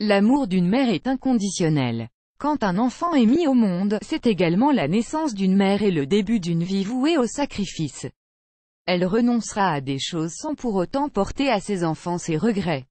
L'amour d'une mère est inconditionnel. Quand un enfant est mis au monde, c'est également la naissance d'une mère et le début d'une vie vouée au sacrifice. Elle renoncera à des choses sans pour autant porter à ses enfants ses regrets.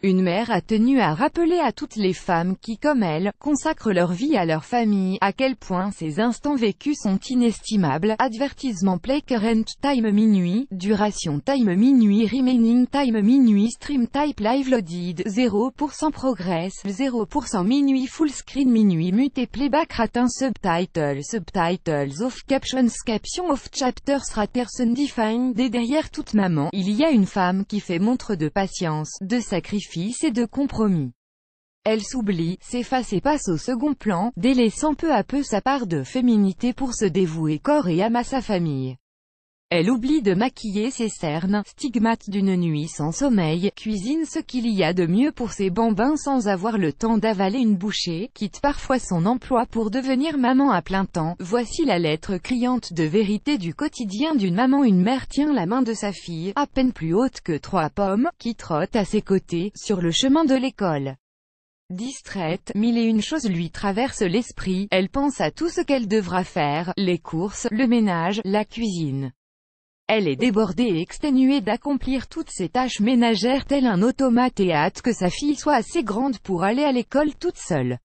Une mère a tenu à rappeler à toutes les femmes qui, comme elle, consacrent leur vie à leur famille, à quel point ces instants vécus sont inestimables. Advertisement play current time minuit, duration time minuit, remaining time minuit, stream type live loaded, 0% progress, 0% minuit, full screen minuit, mute playback ratin, subtitles off, captions off, chapters raters undefined. Et derrière toute maman, il y a une femme qui fait montre de patience, de sacrifice et de compromis. Elle s'oublie, s'efface et passe au second plan, délaissant peu à peu sa part de féminité pour se dévouer corps et âme à sa famille. Elle oublie de maquiller ses cernes, stigmates d'une nuit sans sommeil, cuisine ce qu'il y a de mieux pour ses bambins sans avoir le temps d'avaler une bouchée, quitte parfois son emploi pour devenir maman à plein temps. Voici la lettre criante de vérité du quotidien d'une maman. Une mère tient la main de sa fille, à peine plus haute que 3 pommes, qui trotte à ses côtés, sur le chemin de l'école. Distraite, 1001 choses lui traversent l'esprit, elle pense à tout ce qu'elle devra faire, les courses, le ménage, la cuisine. Elle est débordée et exténuée d'accomplir toutes ses tâches ménagères tel un automate et hâte que sa fille soit assez grande pour aller à l'école toute seule.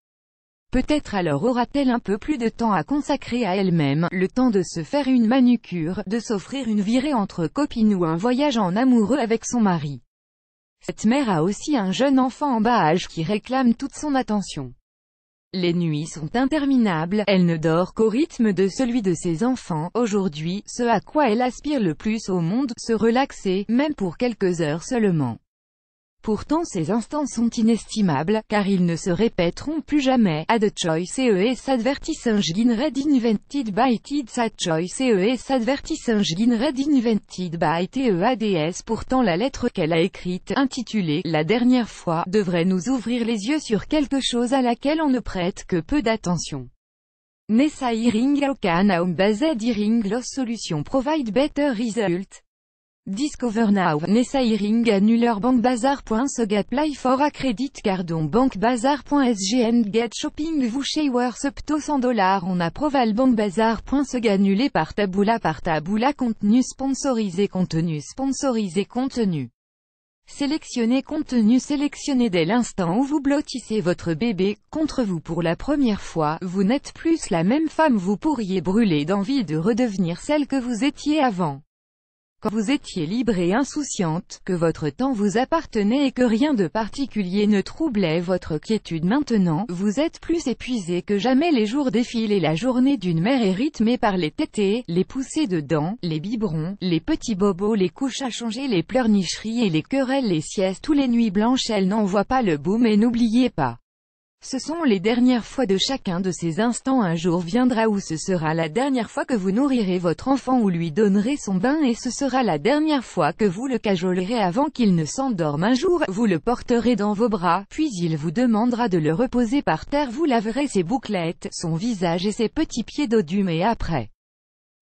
Peut-être alors aura-t-elle un peu plus de temps à consacrer à elle-même, le temps de se faire une manucure, de s'offrir une virée entre copines ou un voyage en amoureux avec son mari. Cette mère a aussi un jeune enfant en bas âge qui réclame toute son attention. Les nuits sont interminables, elle ne dort qu'au rythme de celui de ses enfants. Aujourd'hui, ce à quoi elle aspire le plus au monde, se relaxer, même pour quelques heures seulement. Pourtant ces instants sont inestimables, car ils ne se répéteront plus jamais. Add choice ES advertising red invented by Tids. Add choice ES advertising red invented by TEADS. Pourtant la lettre qu'elle a écrite, intitulée « La dernière fois », devrait nous ouvrir les yeux sur quelque chose à laquelle on ne prête que peu d'attention. Nessa hearing how can home-based hearing loss solution provide better result? Discover now. Nessa hearing annuler bankbazar.sg apply for a credit card on bankbazar.sg and get shopping voucher worth up to $100 on approval bankbazar.sg annulé par Taboola contenu sponsorisé sélectionnez dès l'instant où vous blottissez votre bébé contre vous pour la première fois, vous n'êtes plus la même femme, vous pourriez brûler d'envie de redevenir celle que vous étiez avant. Quand vous étiez libre et insouciante, que votre temps vous appartenait et que rien de particulier ne troublait votre quiétude. Maintenant, vous êtes plus épuisé que jamais, les jours défilent et la journée d'une mère est rythmée par les tétés, les poussées de dents, les biberons, les petits bobos, les couches à changer, les pleurnicheries et les querelles, les siestes ou les nuits blanches. Elle n'en voit pas le bout, mais n'oubliez pas. Ce sont les dernières fois de chacun de ces instants. Un jour viendra où ce sera la dernière fois que vous nourrirez votre enfant ou lui donnerez son bain, et ce sera la dernière fois que vous le cajolerez avant qu'il ne s'endorme. Un jour, vous le porterez dans vos bras, puis il vous demandera de le reposer par terre, vous laverez ses bouclettes, son visage et ses petits pieds dodus, mais après.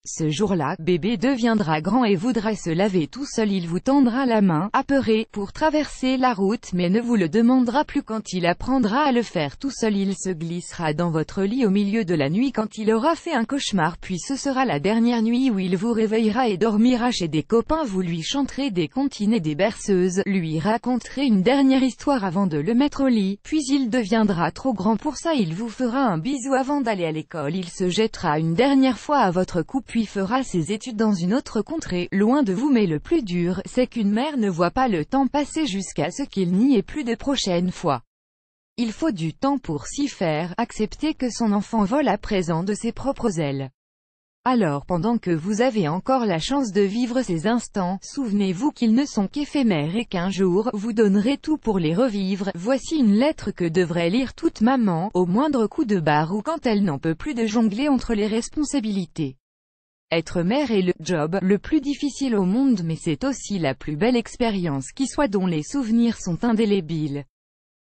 Ce jour-là, bébé deviendra grand et voudra se laver tout seul. Il vous tendra la main, apeuré, pour traverser la route, mais ne vous le demandera plus. Quand il apprendra à le faire tout seul, il se glissera dans votre lit au milieu de la nuit quand il aura fait un cauchemar, puis ce sera la dernière nuit où il vous réveillera et dormira chez des copains. Vous lui chanterez des comptines et des berceuses, lui raconterez une dernière histoire avant de le mettre au lit, puis il deviendra trop grand pour ça. Il vous fera un bisou avant d'aller à l'école, il se jettera une dernière fois à votre cou, puis fera ses études dans une autre contrée, loin de vous. Mais le plus dur, c'est qu'une mère ne voit pas le temps passer jusqu'à ce qu'il n'y ait plus de prochaine fois. Il faut du temps pour s'y faire, accepter que son enfant vole à présent de ses propres ailes. Alors pendant que vous avez encore la chance de vivre ces instants, souvenez-vous qu'ils ne sont qu'éphémères et qu'un jour, vous donnerez tout pour les revivre. Voici une lettre que devrait lire toute maman, au moindre coup de barre ou quand elle n'en peut plus de jongler entre les responsabilités. Être mère est le job le plus difficile au monde, mais c'est aussi la plus belle expérience qui soit, dont les souvenirs sont indélébiles.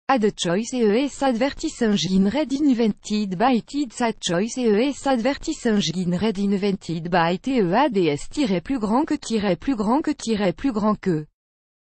Add choice ES advertising red invented by Tids. Add choice ES advertising red invented by TEADS. Plus grand que plus grand que plus grand que